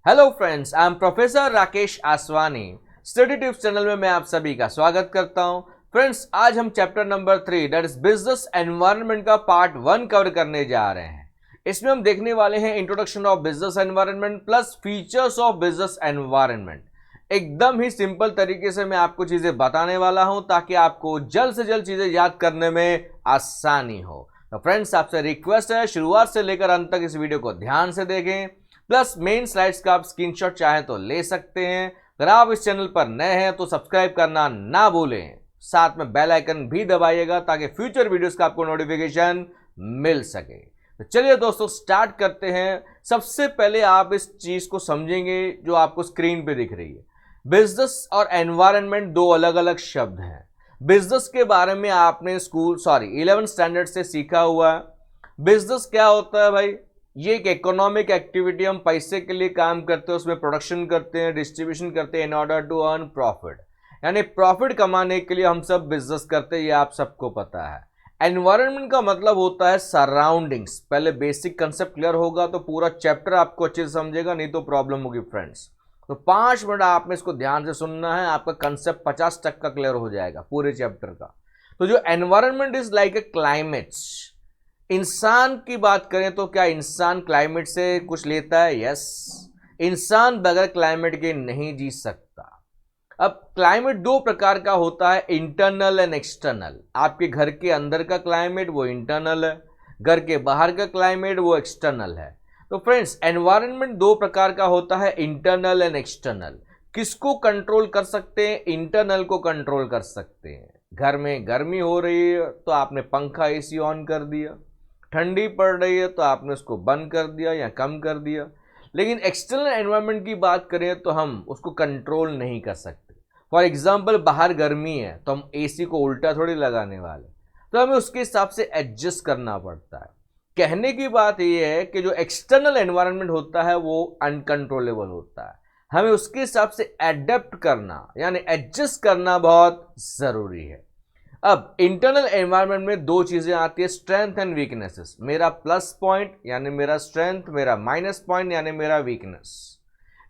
Hello friends, I am professor Rakesh Aswani. Study tips channel में मैं आप सभी का स्वागत करता हूं। फ्रेंड्स, आज हम chapter number 3 that is business environment का पार्ट 1 कवर करने जा रहे हैं। इसमें हम देखने वाले हैं introduction of business environment plus features of business environment. एकदम ही सिंपल तरीके से मैं आपको चीजें बताने वाला हूं ताकि आपको जल्द से जल्द चीजें याद करने में आसानी हो। तो फ्रेंड्स, आपसे रिक्वेस्ट है शुरुआत से लेकर अंत तक इस वीडियो को ध्यान से देखें। प्लस मेन स्लाइड्स का आप स्क्रीनशॉट चाहें तो ले सकते हैं। अगर आप इस चैनल पर नए हैं तो सब्सक्राइब करना ना भूलें, साथ में बेल आइकन भी दबाइएगा ताकि फ्यूचर वीडियोस का आपको नोटिफिकेशन मिल सके। तो चलिए दोस्तों, स्टार्ट करते हैं। सबसे पहले आप इस चीज को समझेंगे जो आपको स्क्रीन पे दिख रही है। बिजनेस और एनवायरनमेंट दो अलग अलग शब्द हैं। बिजनेस के बारे में आपने 11th स्टैंडर्ड से सीखा हुआ है। बिजनेस क्या होता है भाई? ये एक इकोनॉमिक एक्टिविटी, हम पैसे के लिए काम करते हैं, उसमें प्रोडक्शन करते हैं, डिस्ट्रीब्यूशन करते हैं in order to earn profit. यानी प्रॉफिट कमाने के लिए हम सब बिजनेस करते हैं, ये आप सबको पता है। एनवायरनमेंट का मतलब होता है सराउंडिंग्स। पहले बेसिक कंसेप्ट क्लियर होगा तो पूरा चैप्टर आपको अच्छे से समझेगा, नहीं तो प्रॉब्लम होगी फ्रेंड्स। तो 5 मिनट आपने इसको ध्यान से सुनना है, आपका कंसेप्ट 50% का क्लियर हो जाएगा पूरे चैप्टर का। तो जो environment is like a climates. इंसान की बात करें तो क्या इंसान क्लाइमेट से कुछ लेता है? यस। इंसान बगैर क्लाइमेट के नहीं जी सकता। अब क्लाइमेट दो प्रकार का होता है, इंटरनल एंड एक्सटर्नल। आपके घर के अंदर का क्लाइमेट वो इंटरनल है, घर के बाहर का क्लाइमेट वो एक्सटर्नल है। तो फ्रेंड्स, एनवायरनमेंट दो प्रकार का होता है, इंटरनल एंड एक्सटर्नल। किसको कंट्रोल कर सकते हैं? इंटरनल को कंट्रोल कर सकते हैं। घर में गर्मी हो रही है तो आपने पंखा एसी ऑन कर दिया, ठंडी पड़ रही है तो आपने उसको बंद कर दिया या कम कर दिया। लेकिन एक्सटर्नल एनवायरनमेंट की बात करें तो हम उसको कंट्रोल नहीं कर सकते। फॉर एग्जांपल, बाहर गर्मी है तो हम एसी को उल्टा थोड़ी लगाने वाले, तो हमें उसके हिसाब से एडजस्ट करना पड़ता है। कहने की बात यह है कि जो एक्सटर्नल एनवायरनमेंट होता है वो अनकंट्रोलेबल होता है। हमें उसके हिसाब से एडेप्ट करना यानी एडजस्ट करना बहुत जरूरी है। अब इंटरनल एनवायरनमेंट में दो चीजें आती है, स्ट्रेंथ एंड वीकनेसेस। मेरा प्लस पॉइंट यानी मेरा स्ट्रेंथ, मेरा माइनस पॉइंट यानी मेरा वीकनेस।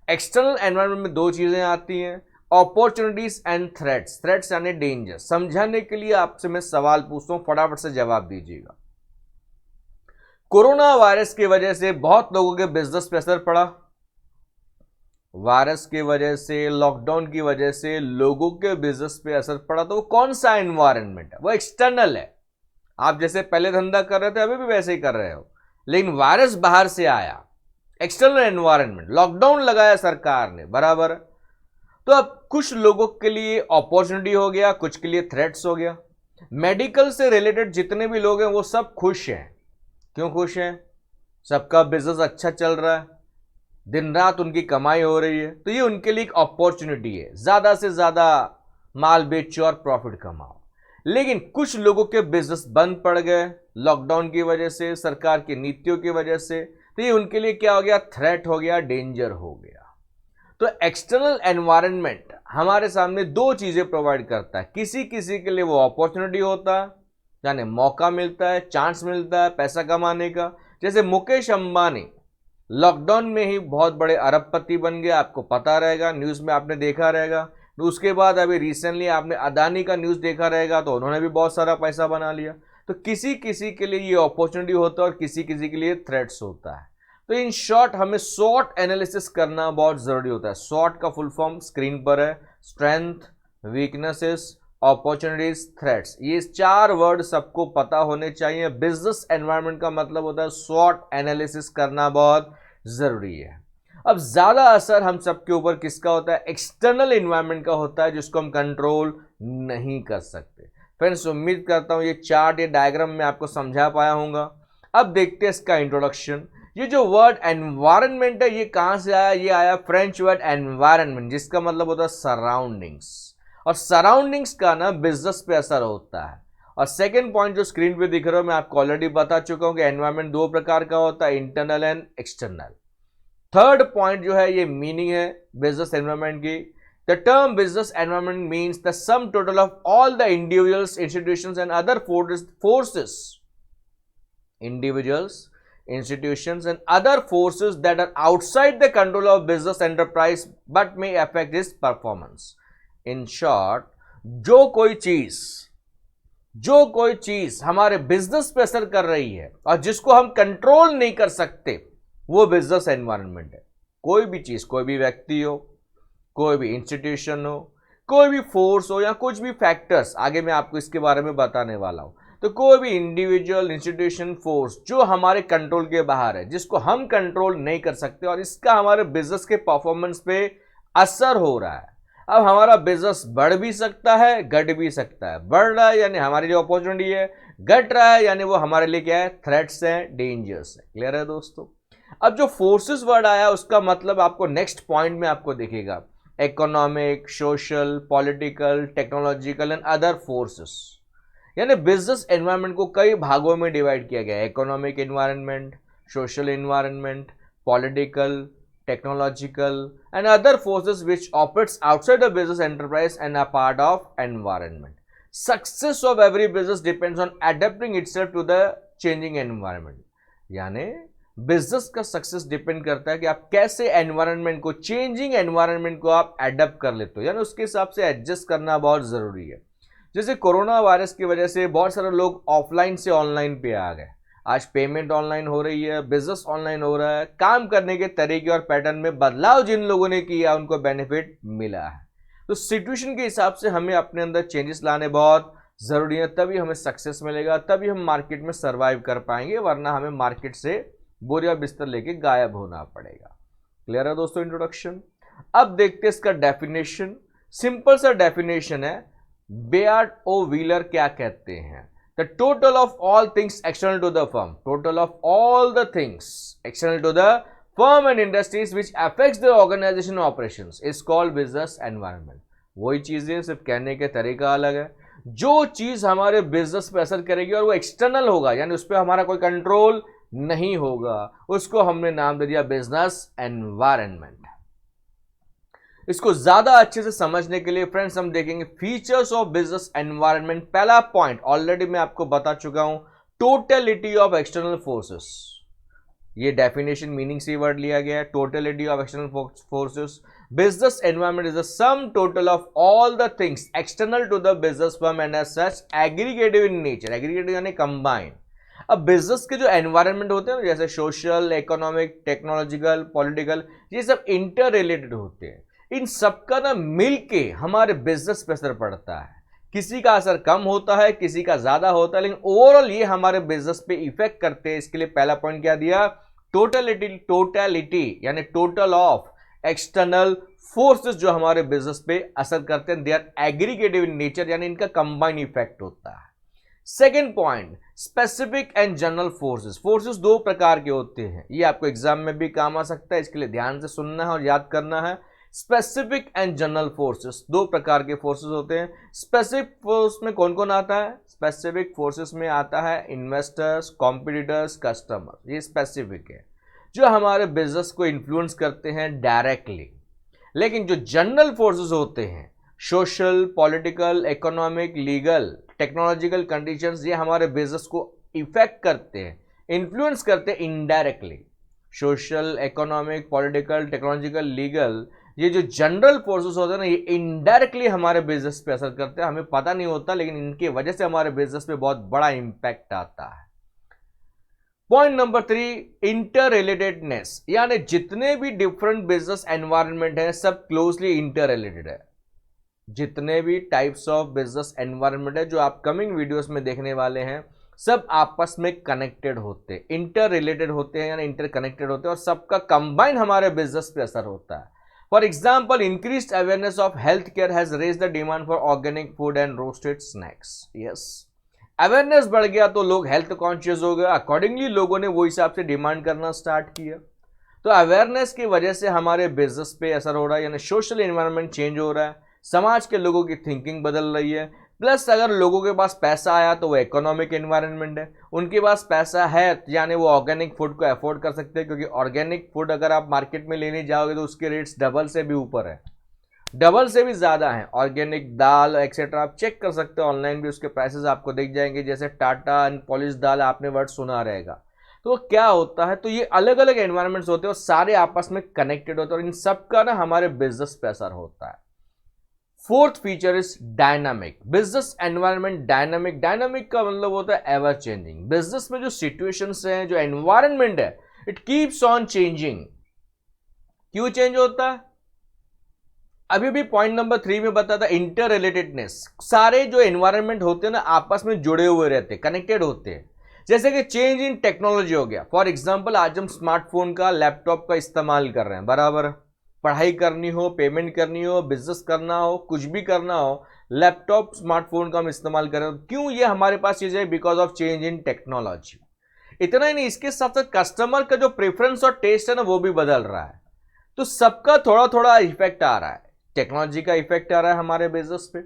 एक्सटर्नल एनवायरनमेंट में दो चीजें आती हैं, अपॉर्चुनिटीज एंड थ्रेट्स। थ्रेट्स यानी डेंजर। समझाने के लिए आपसे मैं सवाल पूछता हूं, फटाफट से जवाब दीजिएगा। कोरोना वायरस की वजह से बहुत लोगों के बिजनेस पे असर पड़ा। वायरस की वजह से, लॉकडाउन की वजह से लोगों के बिजनेस पे असर पड़ा, तो वो कौन सा एनवायरनमेंट है? वो एक्सटर्नल है। आप जैसे पहले धंधा कर रहे थे अभी भी वैसे ही कर रहे हो, लेकिन वायरस बाहर से आया, एक्सटर्नल एनवायरनमेंट। लॉकडाउन लगाया सरकार ने, बराबर। तो अब कुछ लोगों के लिए अपॉर्चुनिटी हो गया, कुछ के लिए थ्रेट्स हो गया। मेडिकल से रिलेटेड जितने भी लोग हैं वो सब खुश हैं। क्यों खुश हैं? सबका बिजनेस अच्छा चल रहा है, दिन रात उनकी कमाई हो रही है, तो ये उनके लिए एक अपॉर्चुनिटी है, ज्यादा से ज्यादा माल बेचो और प्रॉफिट कमाओ। लेकिन कुछ लोगों के बिजनेस बंद पड़ गए लॉकडाउन की वजह से, सरकार की नीतियों की वजह से, तो ये उनके लिए क्या हो गया? थ्रेट हो गया, डेंजर हो गया। तो एक्सटर्नल एनवायरनमेंट हमारे सामने दो चीजें प्रोवाइड करता है। किसी किसी के लिए वो अपॉर्चुनिटी होता है, यानी मौका मिलता है, चांस मिलता है पैसा कमाने का। जैसे मुकेश अंबानी लॉकडाउन में ही बहुत बड़े अरबपति बन गए, आपको पता रहेगा, न्यूज़ में आपने देखा रहेगा। तो उसके बाद अभी रिसेंटली आपने अदानी का न्यूज़ देखा रहेगा, तो उन्होंने भी बहुत सारा पैसा बना लिया। तो किसी किसी के लिए ये अपॉर्चुनिटी होता है और किसी किसी के लिए थ्रेट्स होता है। तो इन शॉर्ट हमें शॉर्ट एनालिसिस करना बहुत ज़रूरी होता है। शॉर्ट का फुल फॉर्म स्क्रीन पर है, स्ट्रेंथ, वीकनेसेस, अपॉर्चुनिटीज, थ्रेट्स। ये 4 वर्ड सबको पता होने चाहिए। बिजनेस एनवायरनमेंट का मतलब होता है शॉर्ट एनालिसिस करना बहुत जरूरी है। अब ज्यादा असर हम सबके ऊपर किसका होता है? एक्सटर्नल एनवायरनमेंट का होता है, जिसको हम कंट्रोल नहीं कर सकते। फ्रेंड्स, उम्मीद करता हूं ये चार्ट, ये डायग्राम में आपको समझा पाया होगा। अब देखते हैं इसका इंट्रोडक्शन। ये जो वर्ड एनवायरनमेंट है ये कहां से आया? ये आया फ्रेंच वर्ड एनवायरनमेंट, जिसका मतलब होता है सराउंडिंग्स। और सराउंडिंग्स का ना बिजनेस पे असर होता है। और सेकंड पॉइंट जो स्क्रीन पे दिख रहा है, मैं आपको ऑलरेडी बता चुका हूं कि एनवायरनमेंट दो प्रकार का होता है, internal and external. Third point जो है, ये मीनिंग है बिजनेस एनवायरनमेंट की। The term business environment means the sum total of all the individuals, institutions and other forces, individuals, institutions and other forces that are outside the control of business enterprise but may affect its performance. In short, जो कोई चीज हमारे business पे असर कर रही है और जिसको हम कंट्रोल नहीं कर सकते, वो बिजनेस एनवायरनमेंट है। कोई भी चीज, कोई भी व्यक्ति हो, कोई भी इंस्टीट्यूशन हो, कोई भी फोर्स हो या कुछ भी फैक्टर्स, आगे मैं आपको इसके बारे में बताने वाला हूं। तो कोई भी इंडिविजुअल, इंस्टीट्यूशन, फोर्स जो हमारे कंट्रोल के बाहर है, जिसको हम कंट्रोल नहीं कर सकते और इसका हमारे बिजनेस के परफॉर्मेंस पे असर हो रहा है। अब हमारा बिजनेस बढ़ भी सकता है, घट भी सकता है। बढ़ रहा है यानी हमारी जो अपॉर्चुनिटी है, घट रहा है यानी वो हमारे लिए क्या है, थ्रेट्स हैं, डेंजर्स है। क्लियर है दोस्तों? अब जो फोर्सेस वर्ड आया उसका मतलब आपको नेक्स्ट पॉइंट में आपको दिखेगा, economic, social, political, technological and other forces. यानी बिजनेस एनवायरनमेंट को कई भागों में डिवाइड किया गया है, economic environment, social environment, political, technological and other forces which operates outside the business enterprise and are part of environment. Success of every business depends on adapting itself to the changing environment. यानी business का success depend करता है कि आप कैसे environment को, changing environment को आप अडेप्ट कर लेते हो, यानी उसके हिसाब से एडजस्ट करना बहुत जरूरी है। जैसे कोरोना वायरस की वजह से बहुत सारे लोग ऑफलाइन से ऑनलाइन पे आ गए। आज पेमेंट ऑनलाइन हो रही है, बिजनेस ऑनलाइन हो रहा है, काम करने के तरीके और पैटर्न में बदलाव जिन लोगों ने किया उनको बेनिफिट मिला है। तो सिचुएशन के हिसाब से हमें अपने अंदर चेंजेस लाने बहुत जरूरी है, तभी हमें सक्सेस मिलेगा, तभी हम मार्केट में सर्वाइव कर पाएंगे, वरना हमें मार्केट से बोरिया बिस्तर लेके गायब होना पड़ेगा। क्लियर है दोस्तों इंट्रोडक्शन? अब देखते हैं इसका डेफिनेशन। सिंपल सा डेफिनेशन है, बेयर्ड ओ व्हीलर क्या कहते हैं? The total of all things external to the firm, total of all the things external to the firm and industries which affects the organization operations is called business environment. वही चीजें, सिर्फ कहने के तरीका अलग है। जो चीज हमारे बिजनेस पे असर करेगी और वो एक्सटर्नल होगा, यानी उस पर हमारा कोई कंट्रोल नहीं होगा, उसको हमने नाम दे दिया बिजनेस एनवायरनमेंट। इसको ज्यादा अच्छे से समझने के लिए फ्रेंड्स हम देखेंगे फीचर्स ऑफ बिजनेस एनवायरनमेंट। पहला पॉइंट ऑलरेडी मैं आपको बता चुका हूं, टोटलिटी ऑफ एक्सटर्नल फोर्सेस। ये डेफिनेशन मीनिंग से वर्ड लिया गया है, totality of external forces. Business environment is the sum total of all the things external to the business firm and as such aggregative in nature. Aggregative यानी combine. अब business के जो environment होते हैं जैसे सोशल, इकोनॉमिक, टेक्नोलॉजिकल, पॉलिटिकल, ये सब inter related होते हैं। इन सबका ना मिलके हमारे बिजनेस पे असर पड़ता है। किसी का असर कम होता है, किसी का ज्यादा होता है, लेकिन ओवरऑल ये हमारे बिजनेस पे इफेक्ट करते हैं। इसके लिए पहला पॉइंट क्या दिया, टोटलिटी यानी टोटल ऑफ एक्सटर्नल फोर्सेस जो हमारे बिजनेस पे असर करते हैं, they are aggregative in nature, यानी इनका कंबाइन इफेक्ट होता है। Second point, specific and general forces. Forces दो प्रकार के होते हैं, ये आपको एग्जाम में भी काम आ सकता है, इसके लिए ध्यान से सुनना है और याद करना है। स्पेसिफिक एंड जनरल फोर्सेस, दो प्रकार के फोर्सेस होते हैं। स्पेसिफिक फोर्स में कौन कौन आता है? स्पेसिफिक फोर्सेस में आता है इन्वेस्टर्स, कॉम्पिटिटर्स, कस्टमर। ये स्पेसिफिक है, जो हमारे बिजनेस को इन्फ्लुएंस करते हैं डायरेक्टली। लेकिन जो जनरल फोर्सेस होते हैं, social, political, economic, legal, technological conditions, ये हमारे बिजनेस को इफेक्ट करते हैं, इन्फ्लुएंस करते हैं indirectly. Social, economic, political, technological, legal, ये जो जनरल फोर्सेस होते हैं ना, ये इनडायरेक्टली हमारे बिजनेस पे असर करते हैं, हमें पता नहीं होता, लेकिन इनकी वजह से हमारे बिजनेस पे बहुत बड़ा इंपैक्ट आता है। पॉइंट नंबर 3, इंटर रिलेटेडनेस, यानी जितने भी डिफरेंट बिजनेस एनवायरनमेंट है सब क्लोजली इंटर रिलेटेड है। जितने भी टाइप्स ऑफ बिजनेस एनवायरनमेंट है जो आप कमिंग वीडियोस में देखने वाले हैं, सब आपस में कनेक्टेड होते हैं, इंटर रिलेटेड होते हैं, यानी इंटर कनेक्टेड होते हैं, और सबका कंबाइन हमारे बिजनेस पे असर होता है। For example, increased awareness of healthcare has raised the demand for organic food and roasted snacks. Yes, awareness बढ़ गया तो लोग हेल्थ कॉन्शियस हो गए, अकॉर्डिंगली लोगों ने वो हिसाब से डिमांड करना स्टार्ट किया। तो अवेयरनेस की वजह से हमारे बिजनेस पे असर हो रहा है, यानी सोशल एनवायरनमेंट चेंज हो रहा है, समाज के लोगों की थिंकिंग बदल रही है। प्लस अगर लोगों के पास पैसा आया तो वो इकोनॉमिक एनवायरनमेंट है, उनके पास पैसा है यानी वो ऑर्गेनिक फूड को अफोर्ड कर सकते हैं, क्योंकि ऑर्गेनिक फूड अगर आप मार्केट में लेने जाओगे तो उसके रेट्स डबल से भी ऊपर है, डबल से भी ज़्यादा है। ऑर्गेनिक दाल एक्सेट्रा आप चेक कर सकते हो ऑनलाइन भी, उसके प्राइसेस आपको दिख जाएंगे, जैसे टाटा एंड पॉलिश दाल आपने वर्ड सुना रहेगा। तो क्या होता है, तो ये अलग अलग एनवायरमेंट्स होते हैं और सारे आपस में कनेक्टेड होते हैं और इन सब का ना हमारे बिजनेस पे असर होता है। Fourth feature is dynamic business environment. Dynamic का मतलब होता है एवर चेंजिंग। बिजनेस में जो सिचुएशंस हैं, जो एनवायरनमेंट है, इट कीप्स ऑन चेंजिंग। क्यों चेंज होता है? अभी भी पॉइंट नंबर 3 में बताता, इंटर रिलेटेडनेस। सारे जो एनवायरनमेंट होते हैं ना आपस में जुड़े हुए रहते हैं, कनेक्टेड होते हैं। जैसे कि चेंज इन टेक्नोलॉजी हो गया। फॉर एग्जांपल आज हम स्मार्टफोन का, लैपटॉप का इस्तेमाल कर रहे हैं, बराबर। पढ़ाई करनी हो, पेमेंट करनी हो, बिजनेस करना हो, कुछ भी करना हो, लैपटॉप स्मार्टफोन का हम इस्तेमाल कर रहे हैं। क्यों ये हमारे पास चीज है? Because of change in technology. इतना ही नहीं, इसके साथ साथ कस्टमर का जो प्रेफरेंस और टेस्ट है ना वो भी बदल रहा है। तो सबका थोड़ा थोड़ा इफेक्ट आ रहा है। टेक्नोलॉजी का इफेक्ट आ रहा है हमारे बिजनेस पे।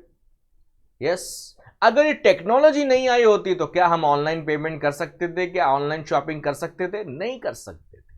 यस, अगर ये टेक्नोलॉजी नहीं आई होती तो क्या हम ऑनलाइन पेमेंट कर सकते थे? क्या ऑनलाइन शॉपिंग कर सकते थे? नहीं कर सकते थे।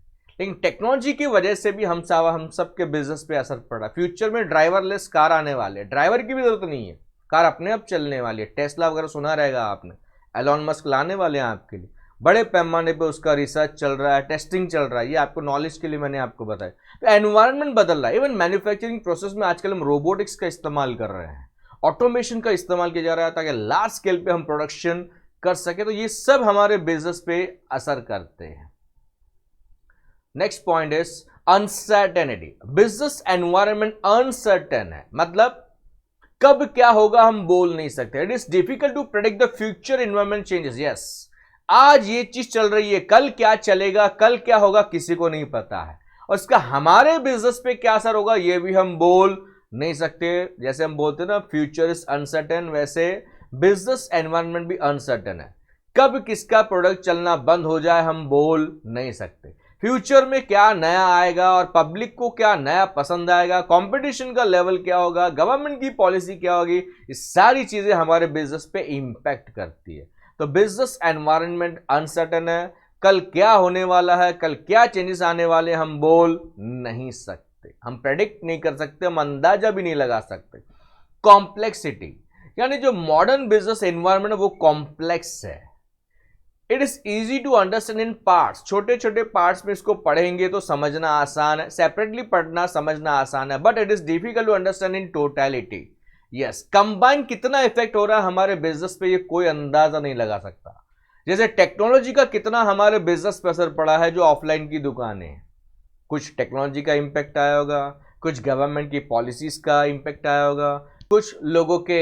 लेकिन टेक्नोलॉजी की वजह से भी हम सब के बिजनेस पे असर पड़ा। फ्यूचर में ड्राइवरलेस कार आने वाले हैं, ड्राइवर की भी जरूरत नहीं है, कार अपने आप चलने वाली है। टेस्ला वगैरह सुना रहेगा आपने, एलॉन मस्क लाने वाले हैं आपके लिए। बड़े पैमाने पे उसका रिसर्च चल रहा है, टेस्टिंग चल रहा है। ये आपको नॉलेज के लिए मैंने आपको बताया। तो एनवायरनमेंट बदल रहा है। इवन मैन्युफैक्चरिंग प्रोसेस में आजकल हम रोबोटिक्स का इस्तेमाल कर रहे हैं, ऑटोमेशन का इस्तेमाल किया जा रहा है ताकि लार्ज स्केल पे हम प्रोडक्शन कर सके। तो ये सब हमारे बिजनेस पे असर करते हैं। Next point is uncertainty. Business environment uncertain है, मतलब कब क्या होगा हम बोल नहीं सकते। It is difficult to predict the future environment changes. Yes, आज ये चीज चल रही है, कल क्या चलेगा, कल क्या होगा, किसी को नहीं पता है। और इसका हमारे बिजनेस पे क्या असर होगा ये भी हम बोल नहीं सकते। जैसे हम बोलते हैं ना फ्यूचर इज अनसर्टेन, वैसे बिजनेस एनवायरनमेंट भी अनसर्टेन है। कब किसका प्रोडक्ट चलना बंद हो जाए हम बोल नहीं सकते। फ्यूचर में क्या नया आएगा और पब्लिक को क्या नया पसंद आएगा, कंपटीशन का लेवल क्या होगा, गवर्नमेंट की पॉलिसी क्या होगी, ये सारी चीजें हमारे बिजनेस पे इंपैक्ट करती है। तो बिजनेस एनवायरनमेंट अनसर्टेन है। कल क्या होने वाला है, कल क्या चेंजेस आने वाले हम बोल नहीं सकते, हम प्रेडिक्ट नहीं कर सकते, हम अंदाजा भी नहीं लगा सकते। कॉम्प्लेक्सिटी, यानी जो मॉडर्न बिजनेस एनवायरनमेंट है वो कॉम्प्लेक्स है। It is easy to understand in parts. छोटे छोटे पार्ट्स में इसको पढ़ेंगे तो समझना आसान है, सेपरेटली पढ़ना समझना आसान है, but it is difficult to understand in totality. Yes, combine कितना इफेक्ट हो रहा है हमारे बिजनेस पे ये कोई अंदाजा नहीं लगा सकता। जैसे टेक्नोलॉजी का कितना हमारे बिजनेस पे असर पड़ा है, जो ऑफलाइन की दुकानें हैं, कुछ टेक्नोलॉजी का इंपैक्ट आया होगा, कुछ गवर्नमेंट की पॉलिसीज का इंपैक्ट आया होगा, कुछ लोगों के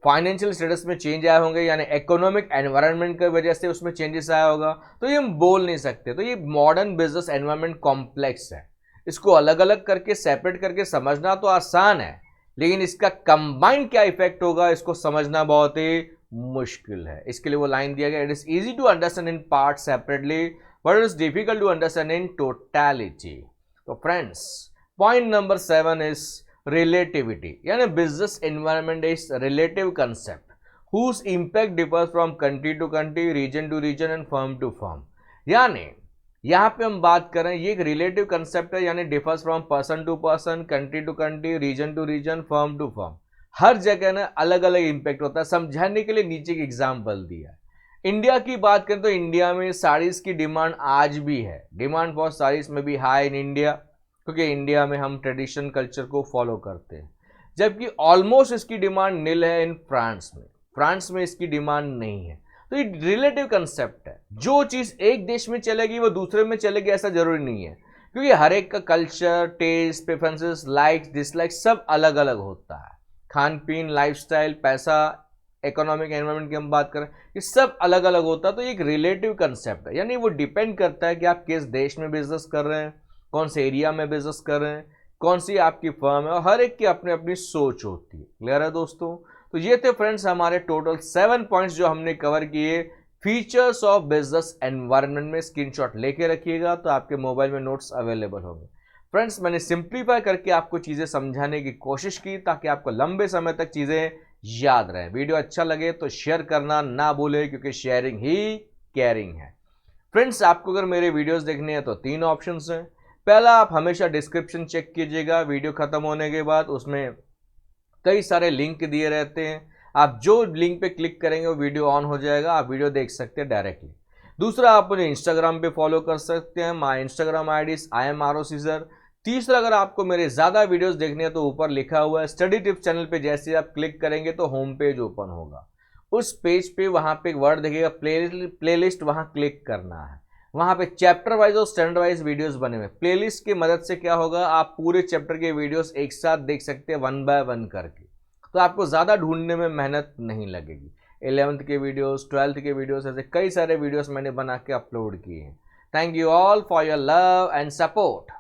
फाइनेंशियल स्टेटस में चेंज आए होंगे, यानी इकोनॉमिक एनवायरनमेंट की वजह से उसमें चेंजेस आया होगा। तो ये हम बोल नहीं सकते। तो ये मॉडर्न बिजनेस एनवायरनमेंट कॉम्प्लेक्स है। इसको अलग अलग करके, सेपरेट करके समझना तो आसान है, लेकिन इसका कंबाइंड क्या इफेक्ट होगा इसको समझना बहुत ही मुश्किल है। इसके लिए वो लाइन दिया गया, it is easy to understand in part separately but it is difficult to understand in totality. तो friends, point number 7 is relativity, यानी business environment is relative concept whose impact differs from country to country, region to region and firm to firm। यानी यहाँ पे हम बात करें, ये एक रिलेटिव कंसेप्ट है, यानी differs from person to person, country to country, region to region, firm to firm. हर जगह ना अलग अलग इंपैक्ट होता है। समझाने के लिए नीचे एक एग्जाम्पल दिया है। इंडिया की बात करें तो इंडिया में साड़ीज की डिमांड आज भी है। डिमांड फॉर साड़ीज में भी हाई इन इंडिया, क्योंकि इंडिया में हम ट्रेडिशनल कल्चर को फॉलो करते हैं। जबकि ऑलमोस्ट इसकी डिमांड नील है इन फ्रांस में। फ्रांस में इसकी डिमांड नहीं है। तो ये रिलेटिव कंसेप्ट है। जो चीज़ एक देश में चलेगी वो दूसरे में चलेगी ऐसा जरूरी नहीं है, क्योंकि हर एक का culture, taste, preferences, likes, dislikes सब अलग अलग होता है। खान पीन, लाइफस्टाइल, पैसा, इकोनॉमिक एनवायरनमेंट की हम बात करें, ये सब अलग अलग होता है। तो ये एक रिलेटिव कंसेप्ट है, यानी वो डिपेंड करता है कि आप किस देश में बिजनेस कर रहे हैं, कौन से एरिया में बिजनेस कर रहे हैं, कौन सी आपकी फर्म है, और हर एक की अपनी अपनी सोच होती है। क्लियर है दोस्तों? तो ये थे फ्रेंड्स हमारे टोटल 7 पॉइंट्स जो हमने कवर किए फीचर्स ऑफ बिजनेस एनवायरनमेंट में। स्क्रीनशॉट लेके रखिएगा तो आपके मोबाइल में नोट्स अवेलेबल होंगे। फ्रेंड्स, मैंने सिंप्लीफाई करके आपको चीज़ें समझाने की कोशिश की ताकि आपको लंबे समय तक चीज़ें याद रहें। वीडियो अच्छा लगे तो शेयर करना ना भूलें, क्योंकि शेयरिंग ही केयरिंग है। फ्रेंड्स, आपको अगर मेरे वीडियोस देखने हैं तो 3 ऑप्शंस हैं। पहला, आप हमेशा डिस्क्रिप्शन चेक कीजिएगा वीडियो खत्म होने के बाद, उसमें कई सारे लिंक दिए रहते हैं। आप जो लिंक पे क्लिक करेंगे वो वीडियो ऑन हो जाएगा, आप वीडियो देख सकते हैं डायरेक्टली। दूसरा, आप मुझे इंस्टाग्राम पे फॉलो कर सकते हैं, my Instagram I D IMRO Caesar। तीसरा, अगर आपको मेरे ज़्यादा वीडियोस देखने हैं तो ऊपर लिखा हुआ है स्टडी टिप्स चैनल पे, जैसे आप क्लिक करेंगे तो होम पेज ओपन होगा। उस पेज पे वहाँ पे एक वर्ड दिखेगा प्लेलिस्ट, वहाँ क्लिक करना है। वहाँ पे चैप्टर वाइज और स्टैंडर्ड वाइज वीडियोस बने हुए। प्लेलिस्ट की मदद से क्या होगा, आप पूरे चैप्टर के वीडियोस एक साथ देख सकते हैं 1 बाय 1 करके, तो आपको ज़्यादा ढूंढने में मेहनत नहीं लगेगी। 11th के वीडियोस, 12th के वीडियोस, ऐसे कई सारे वीडियोस मैंने बना के अपलोड किए हैं। Thank you all for your love and support.